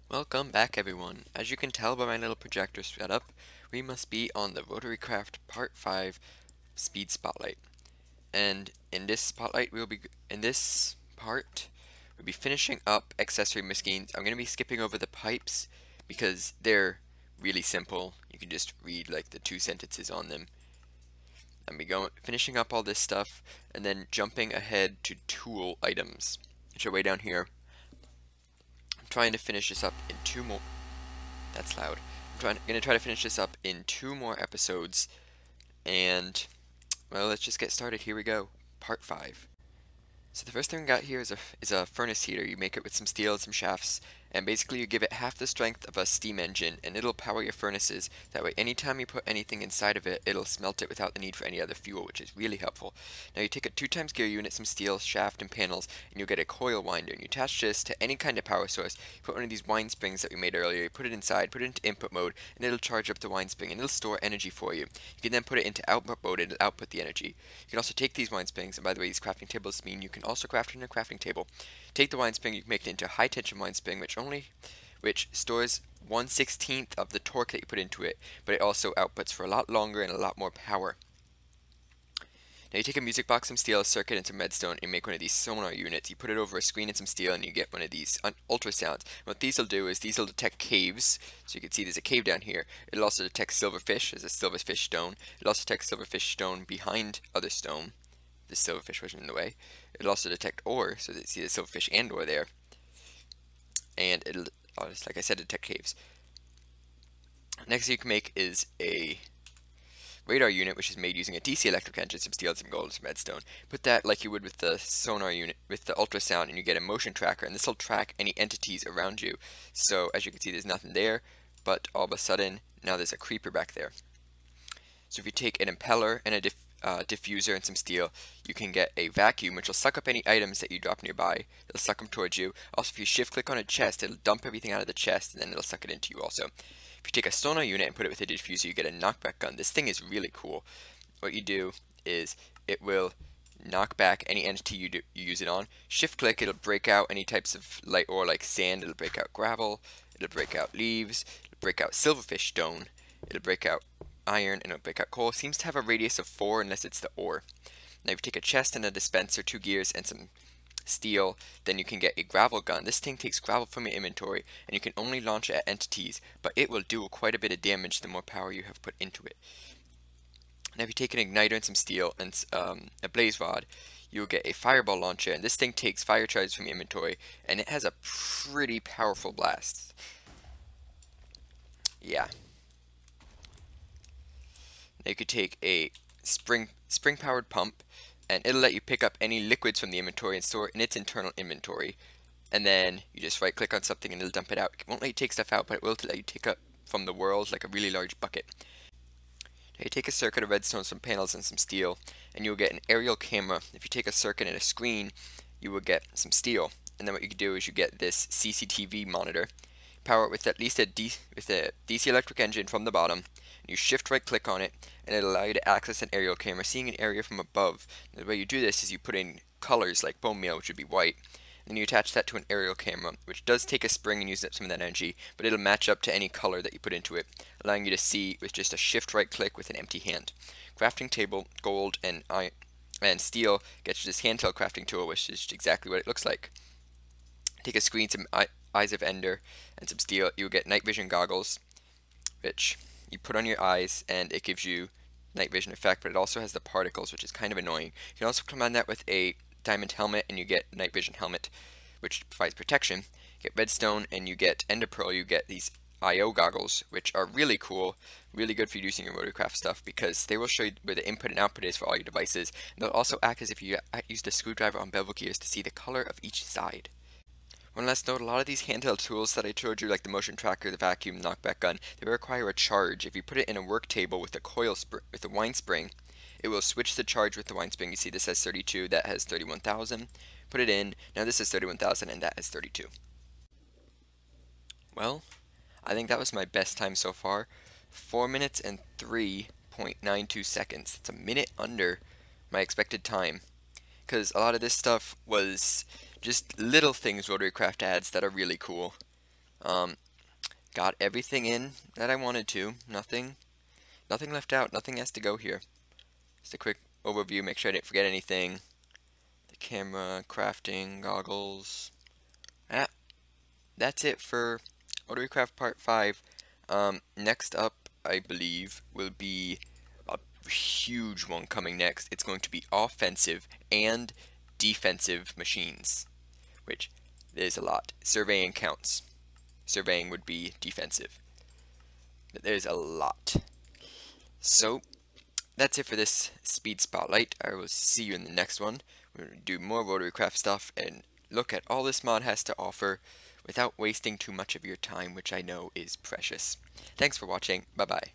Welcome back everyone. As you can tell by my little projector setup, we must be on the Rotarycraft Part 5 Speed Spotlight. And in this spotlight we'll be finishing up accessory machines. I'm gonna be skipping over the pipes because they're really simple. You can just read like the 2 sentences on them. And finishing up all this stuff and then jumping ahead to tool items, which are way down here. Trying to finish this up in 2 more. That's loud. I'm gonna try to finish this up in 2 more episodes, and well, let's just get started. Here we go, part 5. So the first thing we got here is a furnace heater. You make it with some steel and some shafts, and basically you give it half the strength of a steam engine, and it'll power your furnaces. That way, anytime you put anything inside of it, it'll smelt it without the need for any other fuel, which is really helpful. Now you take a 2x gear unit, some steel, shaft, and panels, and you'll get a coil winder, and you attach this to any kind of power source. You put one of these wind springs that we made earlier, you put it inside, put it into input mode, and it'll charge up the wind spring, and it'll store energy for you. You can then put it into output mode, and it'll output the energy. You can also take these wind springs, and by the way, these crafting tables mean you can also craft it in a crafting table. Take the wind spring, you can make it into a high tension wind spring, which stores 1/16 of the torque that you put into it, but it also outputs for a lot longer and a lot more power. Now you take a music box, some steel, a circuit, and some redstone, and you make one of these sonar units. You put it over a screen and some steel, and you get one of these ultrasounds. What these will do is these will detect caves. So you can see there's a cave down here. It'll also detect silverfish as a silverfish stone. It'll also detect silverfish stone behind other stone. The silverfish wasn't in the way. It'll also detect ore, so that you see the silverfish and ore there. And it'll, just like I said, detect caves. Next thing you can make is a radar unit, which is made using a DC electric engine, some steel, some gold, some redstone. Put that like you would with the sonar unit, with the ultrasound, and you get a motion tracker, and this will track any entities around you. So as you can see, there's nothing there, but all of a sudden, now there's a creeper back there. So if you take an impeller and a diffuser and some steel, you can get a vacuum, which will suck up any items that you drop nearby. It'll suck them towards you. Also, if you shift click on a chest, it'll dump everything out of the chest, and then it'll suck it into you also. If you take a sonar unit and put it with a diffuser, you get a knockback gun. This thing is really cool. What you do is it will knock back any entity you use it on. Shift click, it'll break out any types of light ore like sand, it'll break out gravel, it'll break out leaves, it'll break out silverfish stone, it'll break out iron, and it'll break out coal. It seems to have a radius of 4 unless it's the ore. Now if you take a chest and a dispenser, 2 gears, and some steel, then you can get a gravel gun. This thing takes gravel from your inventory, and you can only launch it at entities, but it will do quite a bit of damage the more power you have put into it. Now if you take an igniter and some steel and a blaze rod, you'll get a fireball launcher, and this thing takes fire charges from your inventory, and it has a pretty powerful blast. Yeah. Now you could take a spring powered pump, and it'll let you pick up any liquids from the inventory and store it in its internal inventory. And then you just right click on something and it'll dump it out. It won't let you take stuff out, but it will let you take up from the world like a really large bucket. Now you take a circuit of redstone, some panels, and some steel, and you'll get an aerial camera. If you take a circuit and a screen, you will get some steel. And then what you can do is you get this CCTV monitor. Power it with at least a DC electric engine from the bottom. You shift right click on it, and it'll allow you to access an aerial camera, seeing an area from above. And the way you do this is you put in colors like bone meal, which would be white, and then you attach that to an aerial camera, which does take a spring and use up some of that energy, but it'll match up to any color that you put into it, allowing you to see with just a shift right click with an empty hand. Crafting table, gold, and steel gets you this handheld crafting tool, which is exactly what it looks like. Take a screen, some eyes of ender, and some steel. You'll get night vision goggles, which you put on your eyes, and it gives you night vision effect, but it also has the particles, which is kind of annoying. You can also combine that with a diamond helmet, and you get night vision helmet, which provides protection. You get redstone, and you get ender pearl. You get these I/O goggles, which are really cool, really good for using your Rotarycraft stuff, because they will show you where the input and output is for all your devices. And they'll also act as if you used a screwdriver on bevel gears to see the color of each side. One last note, a lot of these handheld tools that I showed you, like the motion tracker, the vacuum, knockback gun, they require a charge. If you put it in a work table with a wind spring, it will switch the charge with the wind spring. You see this has 32, that has 31,000. Put it in, now this is 31,000 and that is 32. Well, I think that was my best time so far. 4 minutes and 3.92 seconds. It's a minute under my expected time, because a lot of this stuff was just little things Rotarycraft adds that are really cool. Got everything in that I wanted to. Nothing left out. Nothing has to go here. Just a quick overview. Make sure I didn't forget anything. The camera, crafting, goggles. That's it for Rotarycraft Part 5. Next up, I believe, will be a huge one coming next. It's going to be offensive and defensive machines, which there's a lot. Surveying counts. Surveying would be defensive. But there's a lot. So, that's it for this speed spotlight. I will see you in the next one. We're going to do more Rotarycraft stuff and look at all this mod has to offer without wasting too much of your time, which I know is precious. Thanks for watching. Bye-bye.